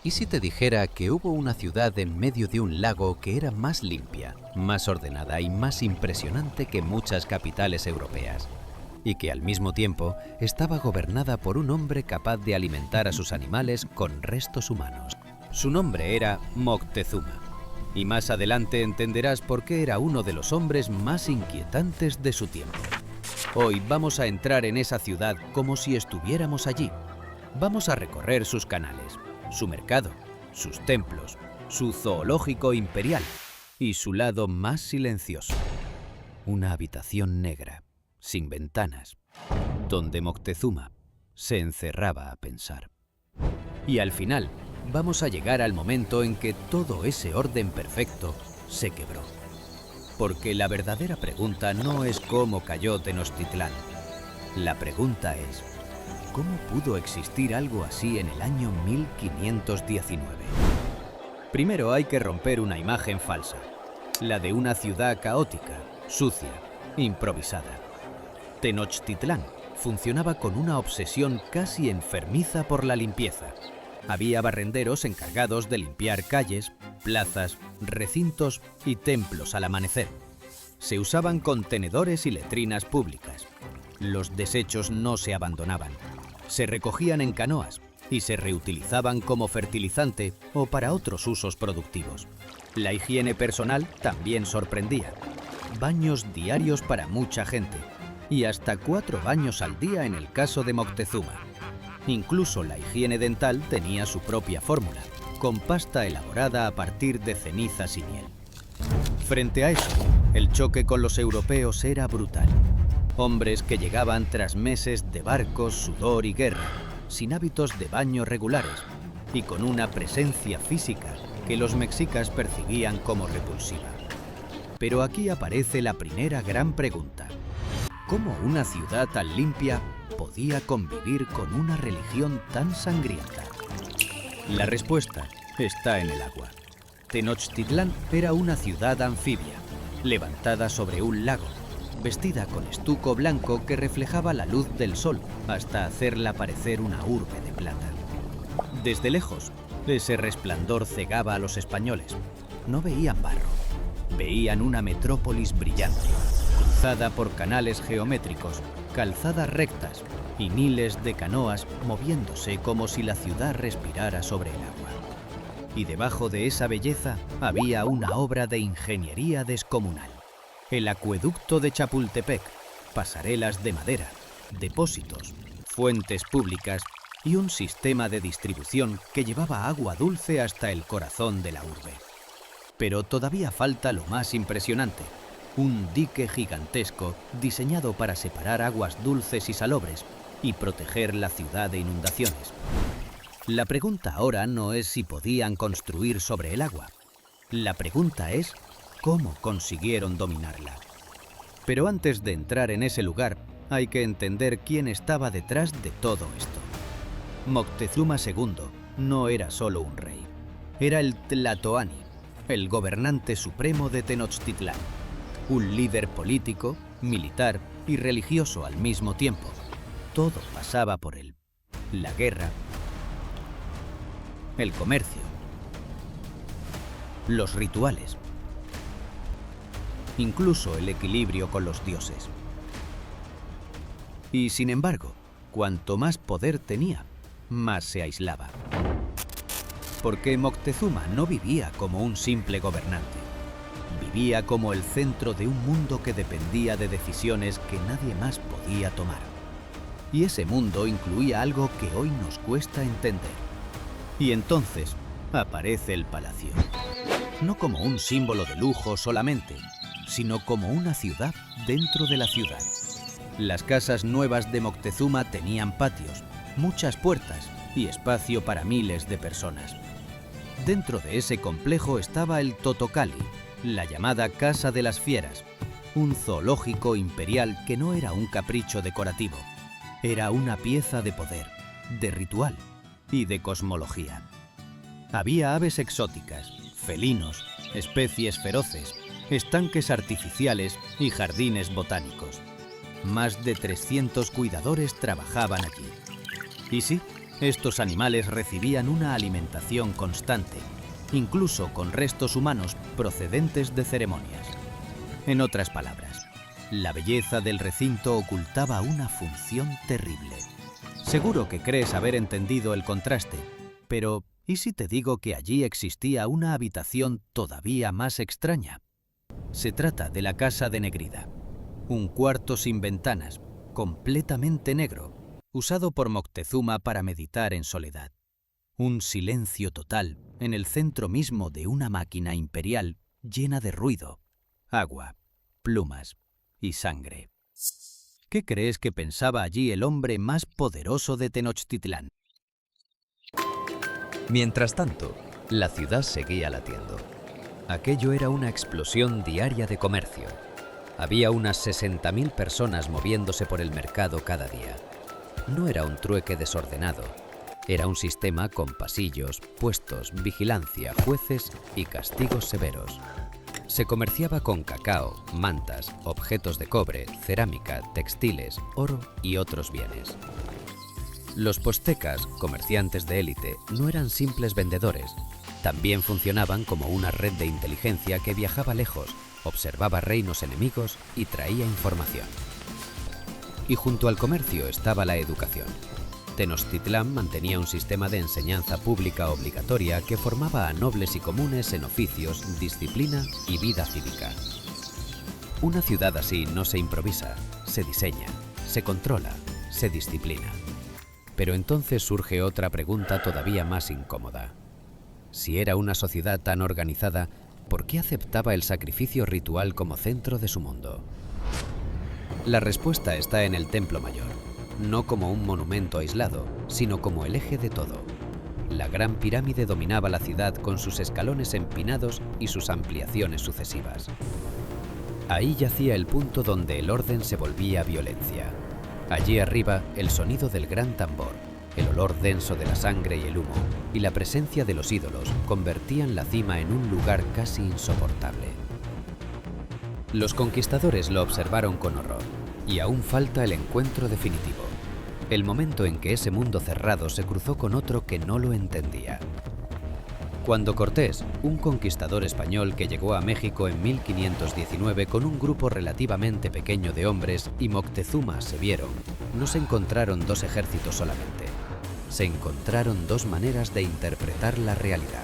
¿Y si te dijera que hubo una ciudad en medio de un lago que era más limpia, más ordenada y más impresionante que muchas capitales europeas? Y que al mismo tiempo estaba gobernada por un hombre capaz de alimentar a sus animales con restos humanos. Su nombre era Moctezuma. Y más adelante entenderás por qué era uno de los hombres más inquietantes de su tiempo. Hoy vamos a entrar en esa ciudad como si estuviéramos allí. Vamos a recorrer sus canales, su mercado, sus templos, su zoológico imperial y su lado más silencioso. Una habitación negra, sin ventanas, donde Moctezuma se encerraba a pensar. Y al final, vamos a llegar al momento en que todo ese orden perfecto se quebró. Porque la verdadera pregunta no es cómo cayó Tenochtitlán. La pregunta es, ¿cómo pudo existir algo así en el año 1519? Primero hay que romper una imagen falsa, la de una ciudad caótica, sucia, improvisada. Tenochtitlán funcionaba con una obsesión casi enfermiza por la limpieza. Había barrenderos encargados de limpiar calles, plazas, recintos y templos al amanecer. Se usaban contenedores y letrinas públicas. Los desechos no se abandonaban. Se recogían en canoas y se reutilizaban como fertilizante o para otros usos productivos. La higiene personal también sorprendía. Baños diarios para mucha gente y hasta 4 baños al día en el caso de Moctezuma. Incluso la higiene dental tenía su propia fórmula, con pasta elaborada a partir de cenizas y miel. Frente a eso, el choque con los europeos era brutal. Hombres que llegaban tras meses de barcos, sudor y guerra, sin hábitos de baño regulares y con una presencia física que los mexicas percibían como repulsiva. Pero aquí aparece la primera gran pregunta. ¿Cómo una ciudad tan limpia podía convivir con una religión tan sangrienta? La respuesta está en el agua. Tenochtitlán era una ciudad anfibia, levantada sobre un lago, vestida con estuco blanco que reflejaba la luz del sol hasta hacerla parecer una urbe de plata. Desde lejos, ese resplandor cegaba a los españoles. No veían barro, veían una metrópolis brillante, cruzada por canales geométricos, calzadas rectas y miles de canoas moviéndose como si la ciudad respirara sobre el agua. Y debajo de esa belleza había una obra de ingeniería descomunal. El acueducto de Chapultepec, pasarelas de madera, depósitos, fuentes públicas y un sistema de distribución que llevaba agua dulce hasta el corazón de la urbe. Pero todavía falta lo más impresionante, un dique gigantesco diseñado para separar aguas dulces y salobres y proteger la ciudad de inundaciones. La pregunta ahora no es si podían construir sobre el agua. La pregunta es cómo consiguieron dominarla. Pero antes de entrar en ese lugar, hay que entender quién estaba detrás de todo esto. Moctezuma II no era solo un rey. Era el Tlatoani, el gobernante supremo de Tenochtitlán. Un líder político, militar y religioso al mismo tiempo. Todo pasaba por él. La guerra, el comercio, los rituales, incluso el equilibrio con los dioses. Y sin embargo, cuanto más poder tenía, más se aislaba. Porque Moctezuma no vivía como un simple gobernante. Vivía como el centro de un mundo que dependía de decisiones que nadie más podía tomar. Y ese mundo incluía algo que hoy nos cuesta entender. Y entonces aparece el palacio. No como un símbolo de lujo solamente, sino como una ciudad dentro de la ciudad. Las casas nuevas de Moctezuma tenían patios, muchas puertas y espacio para miles de personas. Dentro de ese complejo estaba el Totocalli, la llamada Casa de las Fieras, un zoológico imperial que no era un capricho decorativo, era una pieza de poder, de ritual y de cosmología. Había aves exóticas, felinos, especies feroces, estanques artificiales y jardines botánicos. Más de 300 cuidadores trabajaban allí. Y sí, Estos animales recibían una alimentación constante, incluso con restos humanos procedentes de ceremonias. En otras palabras, la belleza del recinto ocultaba una función terrible. Seguro que crees haber entendido el contraste, pero ¿y si te digo que allí existía una habitación todavía más extraña? Se trata de la casa de Negrida, un cuarto sin ventanas, completamente negro, usado por Moctezuma para meditar en soledad. Un silencio total en el centro mismo de una máquina imperial llena de ruido, agua, plumas y sangre. ¿Qué crees que pensaba allí el hombre más poderoso de Tenochtitlán? Mientras tanto, la ciudad seguía latiendo. Aquello era una explosión diaria de comercio. Había unas 60.000 personas moviéndose por el mercado cada día. No era un trueque desordenado. Era un sistema con pasillos, puestos, vigilancia, jueces y castigos severos. Se comerciaba con cacao, mantas, objetos de cobre, cerámica, textiles, oro y otros bienes. Los postecas, comerciantes de élite, no eran simples vendedores. También funcionaban como una red de inteligencia que viajaba lejos, observaba reinos enemigos y traía información. Y junto al comercio estaba la educación. Tenochtitlán mantenía un sistema de enseñanza pública obligatoria que formaba a nobles y comunes en oficios, disciplina y vida cívica. Una ciudad así no se improvisa, se diseña, se controla, se disciplina. Pero entonces surge otra pregunta todavía más incómoda. Si era una sociedad tan organizada, ¿por qué aceptaba el sacrificio ritual como centro de su mundo? La respuesta está en el Templo Mayor, no como un monumento aislado, sino como el eje de todo. La Gran Pirámide dominaba la ciudad con sus escalones empinados y sus ampliaciones sucesivas. Ahí yacía el punto donde el orden se volvía violencia. Allí arriba, el sonido del gran tambor, el olor denso de la sangre y el humo, y la presencia de los ídolos convertían la cima en un lugar casi insoportable. Los conquistadores lo observaron con horror, y aún falta el encuentro definitivo, el momento en que ese mundo cerrado se cruzó con otro que no lo entendía. Cuando Cortés, un conquistador español que llegó a México en 1519 con un grupo relativamente pequeño de hombres, y Moctezuma se vieron, no se encontraron dos ejércitos solamente. Se encontraron dos maneras de interpretar la realidad.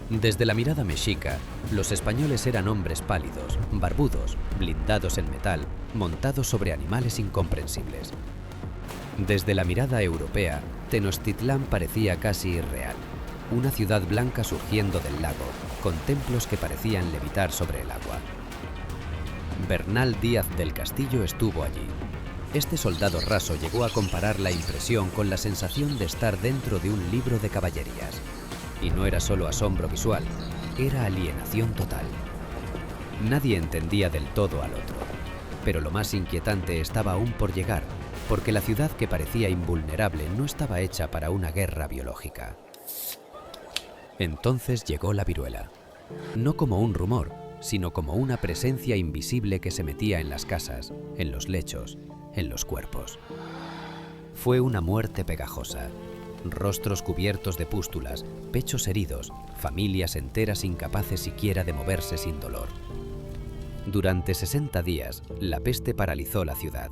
Desde la mirada mexica, los españoles eran hombres pálidos, barbudos, blindados en metal, montados sobre animales incomprensibles. Desde la mirada europea, Tenochtitlán parecía casi irreal. Una ciudad blanca surgiendo del lago, con templos que parecían levitar sobre el agua. Bernal Díaz del Castillo estuvo allí. Este soldado raso llegó a comparar la impresión con la sensación de estar dentro de un libro de caballerías. Y no era solo asombro visual, era alienación total. Nadie entendía del todo al otro. Pero lo más inquietante estaba aún por llegar, porque la ciudad que parecía invulnerable no estaba hecha para una guerra biológica. Entonces llegó la viruela, no como un rumor, sino como una presencia invisible que se metía en las casas, en los lechos, en los cuerpos. Fue una muerte pegajosa, rostros cubiertos de pústulas, pechos heridos, familias enteras incapaces siquiera de moverse sin dolor. Durante 60 días, la peste paralizó la ciudad,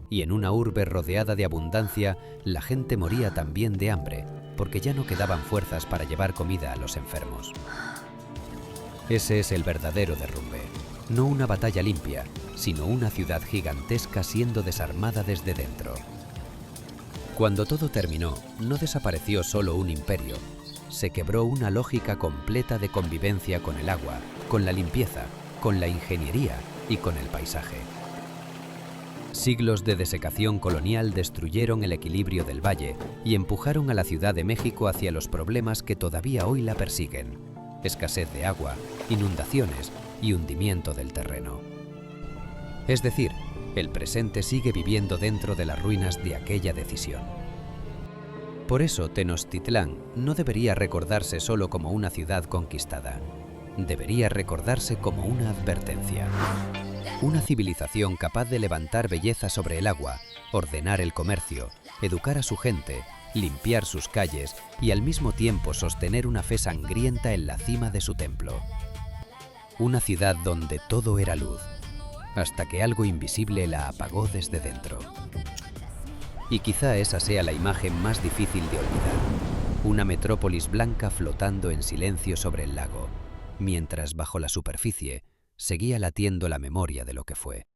y en una urbe rodeada de abundancia, la gente moría también de hambre, porque ya no quedaban fuerzas para llevar comida a los enfermos. Ese es el verdadero derrumbe, no una batalla limpia, sino una ciudad gigantesca siendo desarmada desde dentro. Cuando todo terminó, no desapareció solo un imperio, se quebró una lógica completa de convivencia con el agua, con la limpieza, con la ingeniería y con el paisaje. Siglos de desecación colonial destruyeron el equilibrio del valle y empujaron a la Ciudad de México hacia los problemas que todavía hoy la persiguen: escasez de agua, inundaciones y hundimiento del terreno. Es decir, el presente sigue viviendo dentro de las ruinas de aquella decisión. Por eso Tenochtitlán no debería recordarse solo como una ciudad conquistada. Debería recordarse como una advertencia. Una civilización capaz de levantar belleza sobre el agua, ordenar el comercio, educar a su gente, limpiar sus calles y al mismo tiempo sostener una fe sangrienta en la cima de su templo. Una ciudad donde todo era luz, hasta que algo invisible la apagó desde dentro. Y quizá esa sea la imagen más difícil de olvidar. Una metrópolis blanca flotando en silencio sobre el lago, mientras bajo la superficie seguía latiendo la memoria de lo que fue.